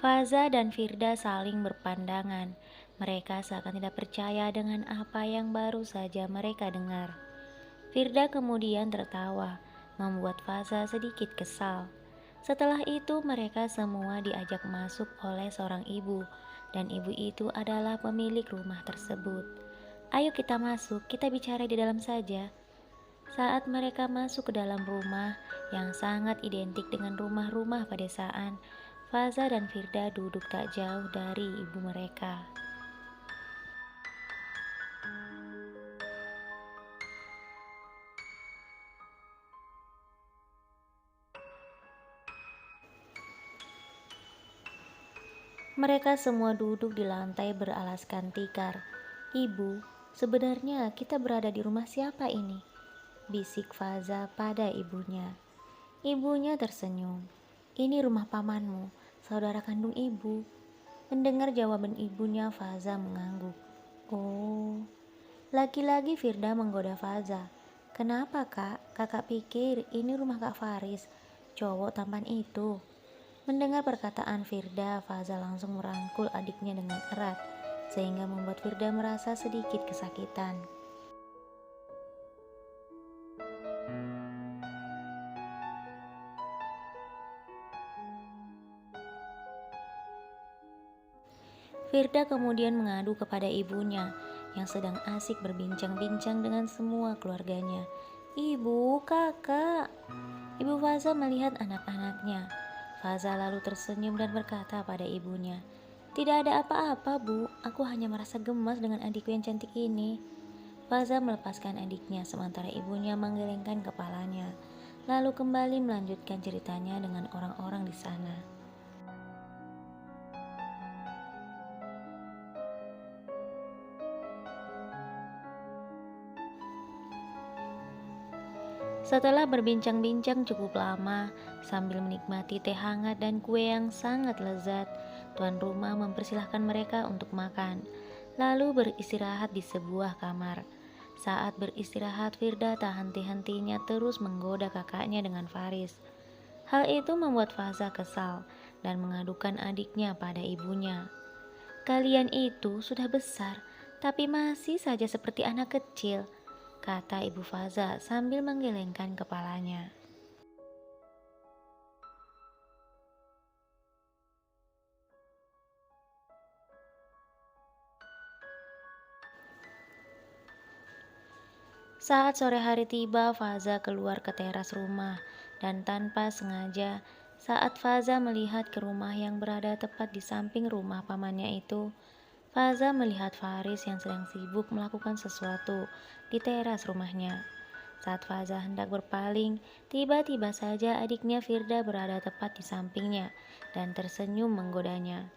Faza dan Firda saling berpandangan. Mereka seakan tidak percaya dengan apa yang baru saja mereka dengar. Firda kemudian tertawa, membuat Faza sedikit kesal. Setelah itu mereka semua diajak masuk oleh seorang ibu, dan ibu itu adalah pemilik rumah tersebut. "Ayo kita masuk, kita bicara di dalam saja." Saat mereka masuk ke dalam rumah yang sangat identik dengan rumah-rumah pedesaan, Faza dan Firda duduk tak jauh dari ibu mereka. Mereka semua duduk di lantai beralaskan tikar. "Ibu, sebenarnya kita berada di rumah siapa ini?" bisik Faza pada ibunya. Ibunya tersenyum. "Ini rumah pamanmu, saudara kandung ibu." Mendengar jawaban ibunya, Faza mengangguk. "Oh." Lagi-lagi Firda menggoda Faza. "Kenapa kak? Kakak pikir ini rumah Kak Faris, cowok tampan itu." Mendengar perkataan Firda, Faza langsung merangkul adiknya dengan erat, sehingga membuat Firda merasa sedikit kesakitan. Firda kemudian mengadu kepada ibunya yang sedang asik berbincang-bincang dengan semua keluarganya. "Ibu, kakak." Ibu Faza melihat anak-anaknya. Faza lalu tersenyum dan berkata pada ibunya, "Tidak ada apa-apa, Bu. Aku hanya merasa gemas dengan adikku yang cantik ini." Faza melepaskan adiknya sementara ibunya menggelengkan kepalanya, lalu kembali melanjutkan ceritanya dengan orang-orang di sana. Setelah berbincang-bincang cukup lama, sambil menikmati teh hangat dan kue yang sangat lezat, tuan rumah mempersilahkan mereka untuk makan, lalu beristirahat di sebuah kamar. Saat beristirahat, Firda tak henti-hentinya terus menggoda kakaknya dengan Faris. Hal itu membuat Faza kesal dan mengadukan adiknya pada ibunya. "Kalian itu sudah besar, tapi masih saja seperti anak kecil," kata Ibu Faza sambil menggelengkan kepalanya. Saat sore hari tiba, Faza keluar ke teras rumah dan tanpa sengaja, saat Faza melihat ke rumah yang berada tepat di samping rumah pamannya itu, Faza melihat Faris yang sedang sibuk melakukan sesuatu di teras rumahnya. Saat Faza hendak berpaling, tiba-tiba saja adiknya Firda berada tepat di sampingnya dan tersenyum menggodanya.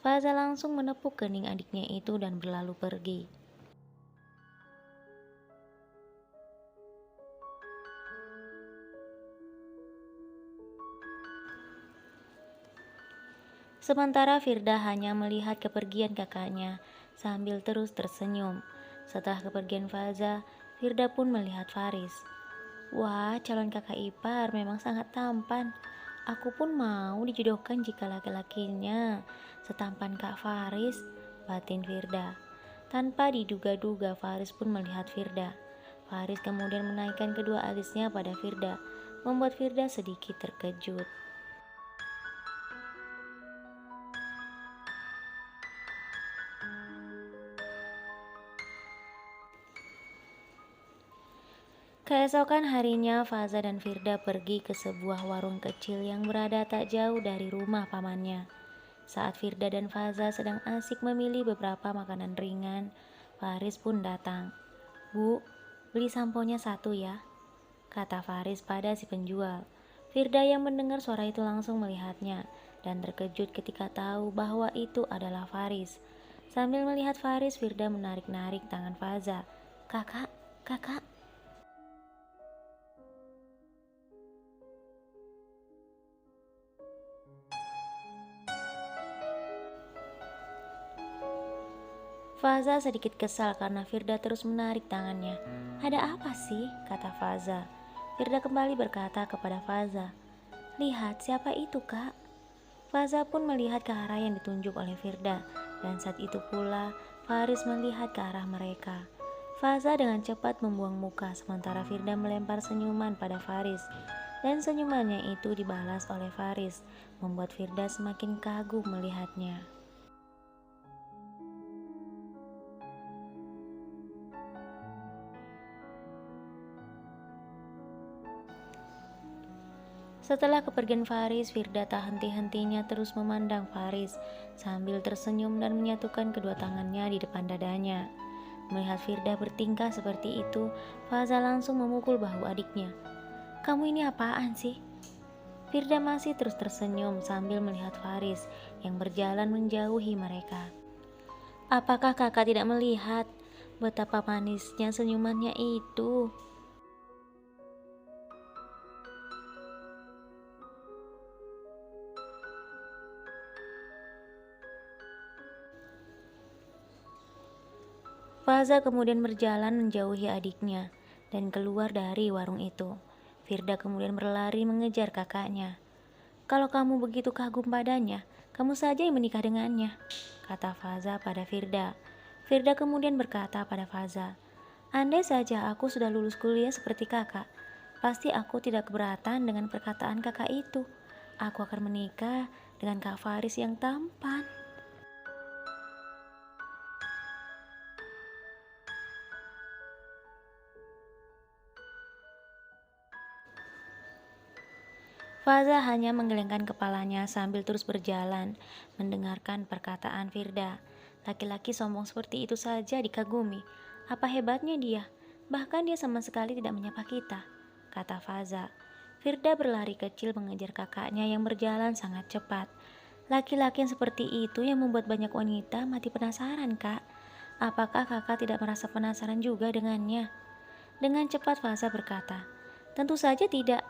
Faza langsung menepuk kening adiknya itu dan berlalu pergi. Sementara Firda hanya melihat kepergian kakaknya sambil terus tersenyum. Setelah kepergian Faza, Firda pun melihat Faris. "Wah, calon kakak ipar memang sangat tampan. Aku pun mau dijodohkan jika laki-lakinya setampan Kak Faris," batin Firda. Tanpa diduga-duga, Faris pun melihat Firda. Faris kemudian menaikkan kedua alisnya pada Firda, membuat Firda sedikit terkejut. Keesokan harinya, Faza dan Firda pergi ke sebuah warung kecil yang berada tak jauh dari rumah pamannya. Saat Firda dan Faza sedang asik memilih beberapa makanan ringan, Faris pun datang. "Bu, beli samponya satu ya," kata Faris pada si penjual. Firda yang mendengar suara itu langsung melihatnya dan terkejut ketika tahu bahwa itu adalah Faris. Sambil melihat Faris, Firda menarik-narik tangan Faza. "Kakak, kakak." Faza sedikit kesal karena Firda terus menarik tangannya. "Ada apa sih?" kata Faza. Firda kembali berkata kepada Faza, "Lihat siapa itu, Kak." Faza pun melihat ke arah yang ditunjuk oleh Firda, dan saat itu pula Faris melihat ke arah mereka. Faza dengan cepat membuang muka, sementara Firda melempar senyuman pada Faris, dan senyumannya itu dibalas oleh Faris, membuat Firda semakin kagum melihatnya. Setelah kepergian Faris, Firda tak henti-hentinya terus memandang Faris sambil tersenyum dan menyatukan kedua tangannya di depan dadanya. Melihat Firda bertingkah seperti itu, Faza langsung memukul bahu adiknya. "Kamu ini apaan sih?" Firda masih terus tersenyum sambil melihat Faris yang berjalan menjauhi mereka. "Apakah kakak tidak melihat betapa manisnya senyumannya itu?" Faza kemudian berjalan menjauhi adiknya dan keluar dari warung itu. Firda kemudian berlari mengejar kakaknya. "Kalau kamu begitu kagum padanya, kamu saja yang menikah dengannya," kata Faza pada Firda. Firda kemudian berkata pada Faza, "Andai saja aku sudah lulus kuliah seperti kakak, pasti aku tidak keberatan dengan perkataan kakak itu. Aku akan menikah dengan Kak Faris yang tampan." Faza hanya menggelengkan kepalanya sambil terus berjalan, mendengarkan perkataan Firda. Laki-laki sombong seperti itu saja dikagumi. Apa hebatnya dia? Bahkan dia sama sekali tidak menyapa kita, kata Faza. Firda berlari kecil mengejar kakaknya yang berjalan sangat cepat. Laki-laki yang seperti itu yang membuat banyak wanita mati penasaran, Kak. Apakah kakak tidak merasa penasaran juga dengannya? Dengan cepat Faza berkata, "Tentu saja tidak."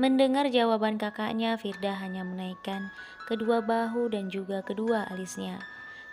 Mendengar jawaban kakaknya, Firda hanya menaikkan kedua bahu dan juga kedua alisnya.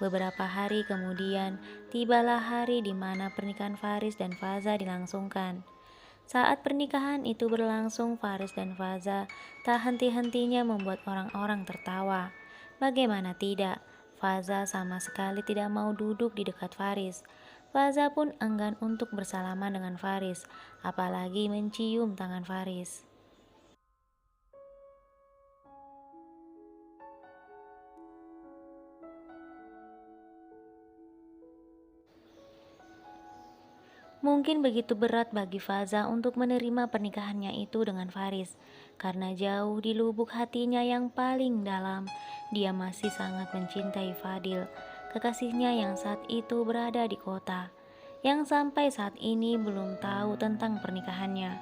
Beberapa hari kemudian, tibalah hari di mana pernikahan Faris dan Faza dilangsungkan. Saat pernikahan itu berlangsung, Faris dan Faza tak henti-hentinya membuat orang-orang tertawa. Bagaimana tidak, Faza sama sekali tidak mau duduk di dekat Faris. Faza pun enggan untuk bersalaman dengan Faris, apalagi mencium tangan Faris. Mungkin begitu berat bagi Faza untuk menerima pernikahannya itu dengan Faris, karena jauh di lubuk hatinya yang paling dalam, dia masih sangat mencintai Fadil, kekasihnya yang saat itu berada di kota, yang sampai saat ini belum tahu tentang pernikahannya.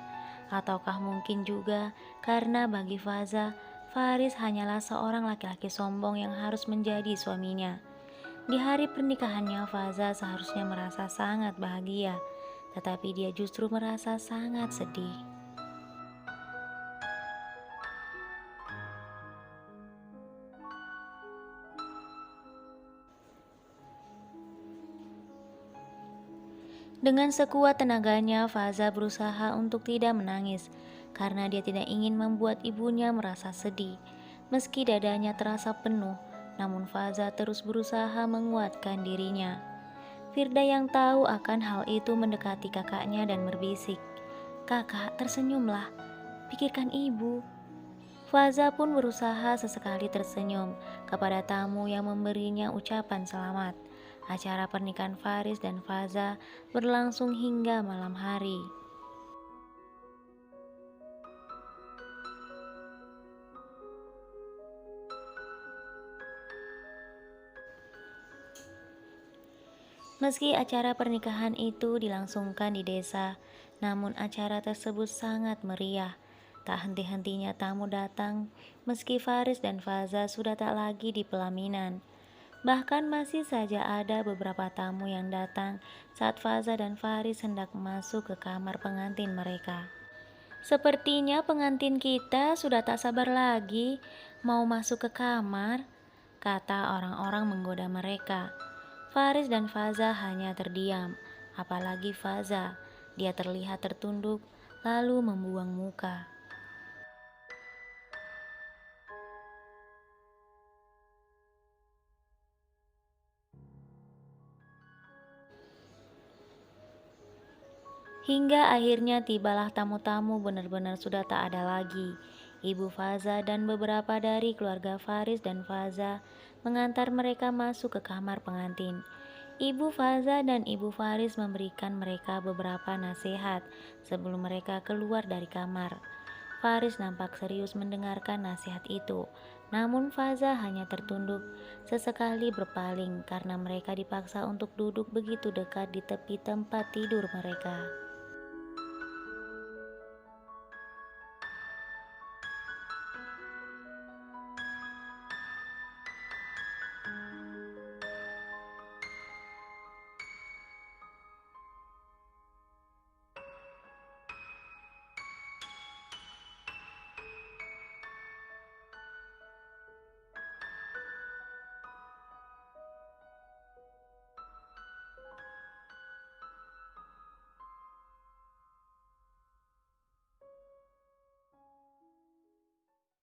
Ataukah mungkin juga karena bagi Faza, Faris hanyalah seorang laki-laki sombong yang harus menjadi suaminya. Di hari pernikahannya, Faza seharusnya merasa sangat bahagia, tetapi dia justru merasa sangat sedih. Dengan sekuat tenaganya, Faza berusaha untuk tidak menangis karena dia tidak ingin membuat ibunya merasa sedih. Meski dadanya terasa penuh, namun Faza terus berusaha menguatkan dirinya. Firda yang tahu akan hal itu mendekati kakaknya dan berbisik, "Kakak, tersenyumlah, pikirkan ibu." Faza pun berusaha sesekali tersenyum kepada tamu yang memberinya ucapan selamat. Acara pernikahan Faris dan Faza berlangsung hingga malam hari. Meski acara pernikahan itu dilangsungkan di desa, namun acara tersebut sangat meriah. Tak henti-hentinya tamu datang, meski Faris dan Faza sudah tak lagi di pelaminan. Bahkan masih saja ada beberapa tamu yang datang saat Faza dan Faris hendak masuk ke kamar pengantin mereka. "Sepertinya pengantin kita sudah tak sabar lagi mau masuk ke kamar," kata orang-orang menggoda mereka. Faris dan Faza hanya terdiam, apalagi Faza. Dia terlihat tertunduk, lalu membuang muka. Hingga akhirnya tibalah tamu-tamu, benar-benar sudah tak ada lagi. Ibu Faza dan beberapa dari keluarga Faris dan Faza mengantar mereka masuk ke kamar pengantin. Ibu Faza dan Ibu Faris memberikan mereka beberapa nasihat sebelum mereka keluar dari kamar. Faris nampak serius mendengarkan nasihat itu, namun Faza hanya tertunduk, sesekali berpaling karena mereka dipaksa untuk duduk begitu dekat di tepi tempat tidur mereka.